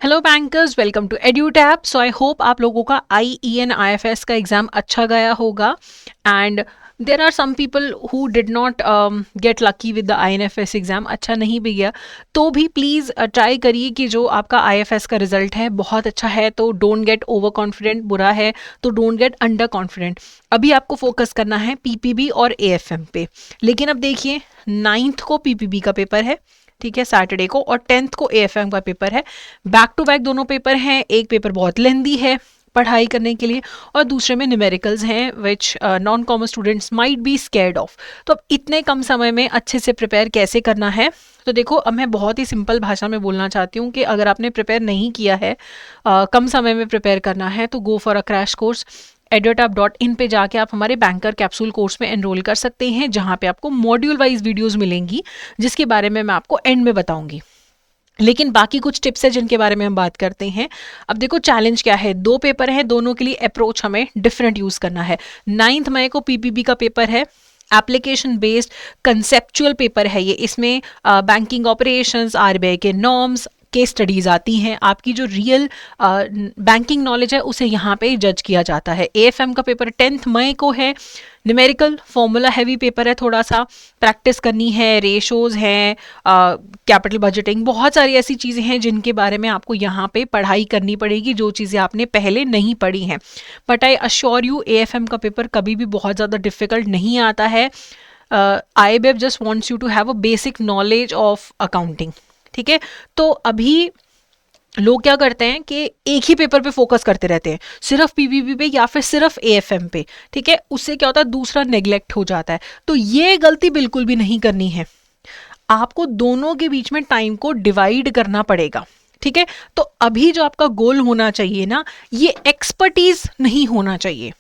Hello bankers, welcome to Edutap. So I hope आप लोगों का IEN IFS का एग्ज़ाम अच्छा गया होगा and there are some people who did not get lucky with the INFS exam, अच्छा नहीं भी गया तो भी प्लीज़ ट्राई करिए कि जो आपका IFS का रिजल्ट है बहुत अच्छा है तो डोंट गेट ओवर कॉन्फिडेंट, बुरा है तो डोंट गेट अंडर कॉन्फिडेंट। अभी आपको फोकस करना है PPB और AFM पे। लेकिन अब देखिए 9th को PPB का पेपर है, ठीक है, सैटरडे को, और 10th को AFM का पेपर है। बैक टू बैक दोनों पेपर हैं। एक पेपर बहुत लेंदी है पढ़ाई करने के लिए और दूसरे में न्यूमेरिकल्स हैं which non commerce students might be scared of. तो अब इतने कम समय में अच्छे से प्रिपेयर कैसे करना है, तो देखो अब मैं बहुत ही सिंपल भाषा में बोलना चाहती हूँ कि अगर आपने प्रिपेयर नहीं किया है, कम समय में प्रिपेयर करना है, तो go for a crash course. edutap.in पे जाके आप हमारे बैंकर कैप्सूल कोर्स में एनरोल कर सकते हैं, जहाँ पे आपको मॉड्यूल वाइज वीडियोस मिलेंगी जिसके बारे में मैं आपको एंड में बताऊंगी। लेकिन बाकी कुछ टिप्स है जिनके बारे में हम बात करते हैं। अब देखो चैलेंज क्या है, दो पेपर है, दोनों के लिए अप्रोच हमें डिफरेंट यूज करना है। 9 मई को PPB का पेपर है, एप्लीकेशन बेस्ड कंसेप्चुअल पेपर है ये। इसमें बैंकिंग ऑपरेशंस, RBI के नॉर्म्स, केस स्टडीज आती हैं। आपकी जो रियल बैंकिंग नॉलेज है उसे यहाँ पे जज किया जाता है। AFM का पेपर 10 मई को है, न्यूमेरिकल फॉर्मूला हैवी पेपर है, थोड़ा सा प्रैक्टिस करनी है, रेशोज हैं, कैपिटल बजटिंग, बहुत सारी ऐसी चीज़ें हैं जिनके बारे में आपको यहाँ पे पढ़ाई करनी पड़ेगी, जो चीज़ें आपने पहले नहीं पढ़ी हैं। But I assure you AFM का पेपर कभी भी बहुत ज़्यादा डिफिकल्ट नहीं आता है। IBEF just wants you to have a basic knowledge of accounting, ठीक है। तो अभी लोग क्या करते हैं कि एक ही पेपर पे फोकस करते रहते हैं, सिर्फ PPB पे या फिर सिर्फ AFM पे, ठीक है। उससे क्या होता है, दूसरा नेग्लेक्ट हो जाता है। तो ये गलती बिल्कुल भी नहीं करनी है, आपको दोनों के बीच में टाइम को डिवाइड करना पड़ेगा, ठीक है। तो अभी जो आपका गोल होना चाहिए ना, ये एक्सपर्टीज नहीं होना चाहिए।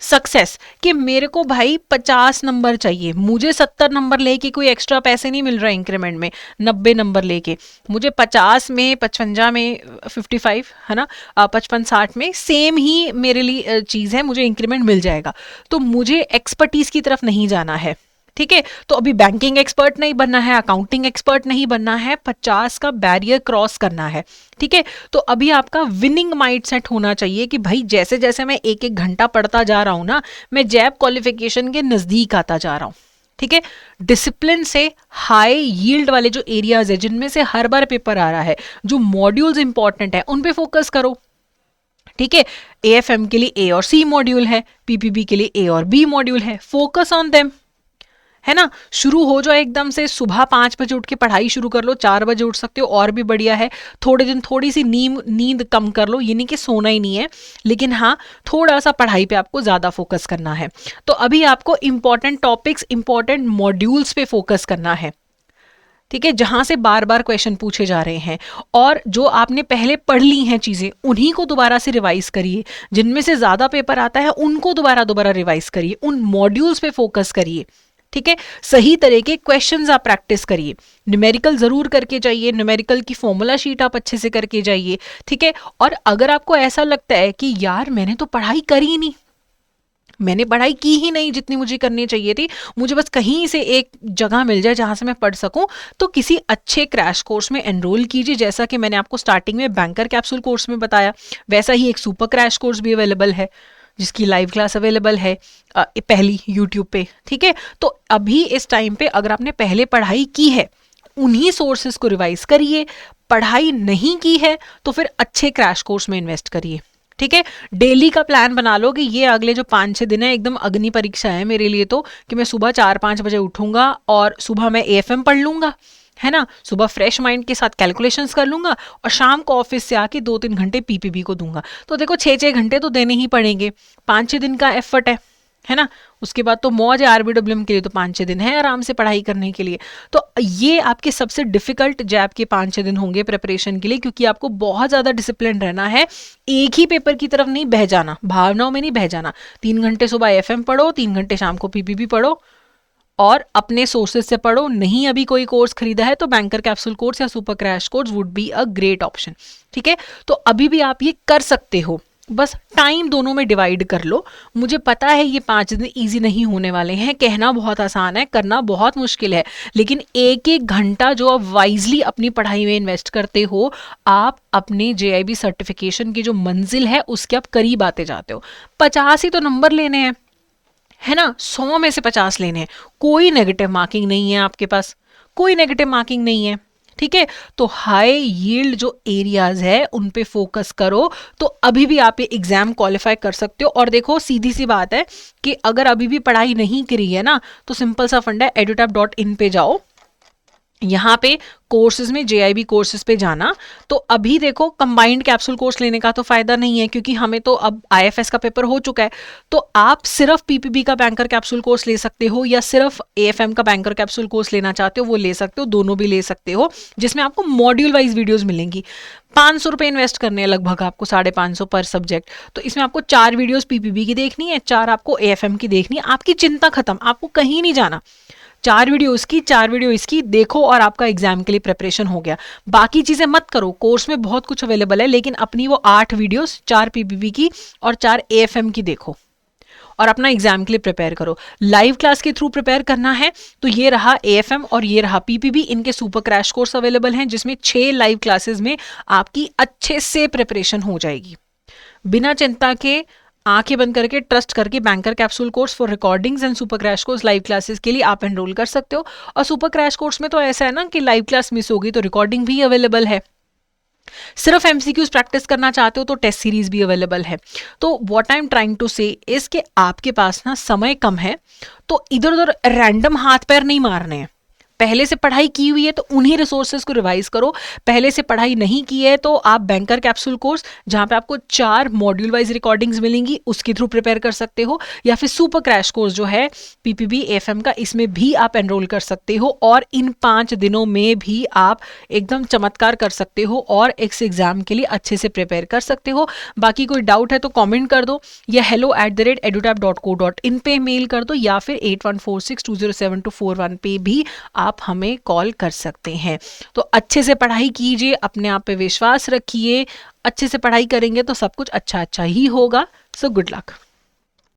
सक्सेस कि मेरे को भाई 50 नंबर चाहिए, मुझे 70 नंबर लेके कोई एक्स्ट्रा पैसे नहीं मिल रहा इंक्रीमेंट में, 90 नंबर लेके मुझे 50 में, 55 में, 55 है ना, 55-60 में सेम ही मेरे लिए चीज़ है, मुझे इंक्रीमेंट मिल जाएगा। तो मुझे एक्सपर्टीज की तरफ नहीं जाना है, ठीक है। तो अभी बैंकिंग एक्सपर्ट नहीं बनना है, अकाउंटिंग एक्सपर्ट नहीं बनना है, 50 का बैरियर क्रॉस करना है, ठीक है। तो अभी आपका विनिंग माइंडसेट होना चाहिए कि भाई जैसे जैसे मैं एक एक घंटा पढ़ता जा रहा हूं ना, मैं जैब क्वालिफिकेशन के नजदीक आता जा रहा हूं, ठीक है। डिसिप्लिन से हाई यील्ड वाले जो एरियाज है जिनमें से हर बार पेपर आ रहा है, जो मॉड्यूल्स इंपॉर्टेंट है उन पे फोकस करो, ठीक है। AFM के लिए A और C मॉड्यूल है, PPB के लिए A और B मॉड्यूल है, फोकस ऑन देम, है ना। शुरू हो जाओ एकदम से, सुबह 5 बजे उठ के पढ़ाई शुरू कर लो, 4 बजे उठ सकते हो और भी बढ़िया है। थोड़े दिन थोड़ी सी नींद कम कर लो, ये नहीं कि सोना ही नहीं है, लेकिन हाँ थोड़ा सा पढ़ाई पे आपको ज़्यादा फोकस करना है। तो अभी आपको इंपॉर्टेंट टॉपिक्स, इंपॉर्टेंट मॉड्यूल्स पे फोकस करना है, ठीक है, जहां से बार बार क्वेश्चन पूछे जा रहे हैं। और जो आपने पहले पढ़ ली हैं चीज़ें उन्हीं को दोबारा से रिवाइज करिए, जिनमें से ज़्यादा पेपर आता है उनको दोबारा दोबारा रिवाइज करिए, उन मॉड्यूल्स पे फोकस करिए, ठीक है। सही तरह के क्वेश्चंस आप प्रैक्टिस करिए, न्यूमेरिकल जरूर करके जाइए, न्यूमेरिकल की फॉर्मूला शीट आप अच्छे से करके जाइए, ठीक है। और अगर आपको ऐसा लगता है कि यार मैंने तो पढ़ाई करी नहीं, मैंने पढ़ाई की ही नहीं जितनी मुझे करनी चाहिए थी, मुझे बस कहीं से एक जगह मिल जाए जहां से मैं पढ़ सकूं, तो किसी अच्छे क्रैश कोर्स में एनरोल कीजिए। जैसा कि मैंने आपको स्टार्टिंग में बैंकर कैप्सूल कोर्स में बताया, वैसा ही एक सुपर क्रैश कोर्स भी अवेलेबल है जिसकी लाइव क्लास अवेलेबल है पहली यूट्यूब पे, ठीक है। तो अभी इस टाइम पे अगर आपने पहले पढ़ाई की है उन्हीं सोर्सेज को रिवाइज करिए, पढ़ाई नहीं की है तो फिर अच्छे क्रैश कोर्स में इन्वेस्ट करिए, ठीक है। डेली का प्लान बना लो कि ये अगले जो 5-6 दिन है एकदम अग्नि परीक्षा है मेरे लिए, तो कि मैं सुबह 4-5 बजे उठूंगा और सुबह मैं AFM पढ़ लूंगा, है ना, सुबह फ्रेश माइंड के साथ कैलकुलेशंस कर लूंगा और शाम को ऑफिस से आके 2-3 घंटे PPB को दूंगा। तो देखो 6-6 घंटे तो देने ही पड़ेंगे, 5-6 दिन का एफर्ट है ना। उसके बाद तो मौज है, RBWM के लिए तो 5-6 दिन है आराम से पढ़ाई करने के लिए। तो ये आपके सबसे डिफिकल्ट जैब के 5-6 दिन होंगे प्रिपरेशन के लिए, क्योंकि आपको बहुत ज़्यादा डिसिप्लिन रहना है, एक ही पेपर की तरफ नहीं बह जाना, भावनाओं में नहीं बह जाना। 3 घंटे सुबह AFM पढ़ो, 3 घंटे शाम को PPB पढ़ो और अपने सोर्सेज से पढ़ो। नहीं अभी कोई कोर्स खरीदा है तो बैंकर कैप्सूल कोर्स या super crash course would be a great option, ठीक है। तो अभी भी आप ये कर सकते हो, बस टाइम दोनों में डिवाइड कर लो। मुझे पता है ये 5 दिन इजी नहीं होने वाले हैं, कहना बहुत आसान है, करना बहुत मुश्किल है, लेकिन एक एक घंटा जो आप वाइजली अपनी पढ़ाई में इन्वेस्ट करते हो, आप अपने JIB सर्टिफिकेशन की जो मंजिल है उसके आप करीब आते जाते हो। 50 ही तो नंबर लेने हैं, है ना, 100 में से 50 लेने हैं, कोई नेगेटिव मार्किंग नहीं है आपके पास, कोई नेगेटिव मार्किंग नहीं है, ठीक है। तो हाई यील्ड जो एरियाज है उन पे फोकस करो, तो अभी भी आप ये एग्जाम क्वालिफाई कर सकते हो। और देखो सीधी सी बात है कि अगर अभी भी पढ़ाई नहीं करी है ना, तो सिंपल सा फंडा है, edutap.in पे जाओ, यहाँ पे कोर्सेज में JIB कोर्सेज पे जाना। तो अभी देखो कंबाइंड कैप्सूल कोर्स लेने का तो फायदा नहीं है, क्योंकि हमें तो अब IFS का पेपर हो चुका है। तो आप सिर्फ PPB का बैंकर कैप्सूल कोर्स ले सकते हो, या सिर्फ AFM का बैंकर कैप्सूल कोर्स लेना चाहते हो वो ले सकते हो, दोनों भी ले सकते हो, जिसमें आपको मॉड्यूल वाइज वीडियोस मिलेंगी। 500 रुपए इन्वेस्ट करने हैं लगभग आपको, 550 पर सब्जेक्ट। तो इसमें आपको 4 वीडियोस PPB की देखनी है, 4 आपको AFM की देखनी है, आपकी चिंता खत्म, आपको कहीं नहीं जाना। 4 वीडियो उसकी, 4 वीडियो इसकी देखो और आपका एग्जाम के लिए प्रिपरेशन हो गया। बाकी चीजें मत करो, कोर्स में बहुत कुछ अवेलेबल है, लेकिन अपनी वो 8 वीडियोस, 4 PPB की और 4 AFM की देखो और अपना एग्जाम के लिए प्रिपेयर करो। लाइव क्लास के थ्रू प्रिपेयर करना है तो ये रहा AFM और ये रहा PPB, इनके सुपर क्रैश कोर्स अवेलेबल हैं, जिसमें 6 लाइव क्लासेस में आपकी अच्छे से प्रिपरेशन हो जाएगी, बिना चिंता के, आंखें बंद करके, ट्रस्ट करके। Banker capsule course for recordings and super crash course live classes के लिए आप एनरोल कर सकते हो। और सुपर क्रैश कोर्स में तो ऐसा है ना कि लाइव क्लास मिस होगी तो रिकॉर्डिंग भी अवेलेबल है। सिर्फ MCQs प्रैक्टिस करना चाहते हो तो टेस्ट सीरीज भी अवेलेबल है। तो what I am trying to say is कि आपके पास ना समय कम है, तो इधर उधर रैंडम हाथ पैर नहीं मारने हैं। पहले से पढ़ाई की हुई है तो उन्हीं रिसोर्सेज को रिवाइज करो। पहले से पढ़ाई नहीं की है तो आप बैंकर कैप्सूल कोर्स, जहां पे आपको 4 मॉड्यूल वाइज रिकॉर्डिंग्स मिलेंगी, उसके थ्रू प्रिपेयर कर सकते हो, या फिर सुपर क्रैश कोर्स जो है PPB AFM का, इसमें भी आप एनरोल कर सकते हो। और इन 5 दिनों में भी आप एकदम चमत्कार कर सकते हो और इस एग्जाम के लिए अच्छे से प्रिपेयर कर सकते हो। बाकी कोई डाउट है तो कॉमेंट कर दो, या hello@edutap.co.in पे मेल कर दो, या फिर 8146207241 पे भी आप हमें कॉल कर सकते हैं। तो अच्छे से पढ़ाई कीजिए, अपने आप पे विश्वास रखिए, अच्छे से पढ़ाई करेंगे तो सब कुछ अच्छा अच्छा ही होगा। So good luck.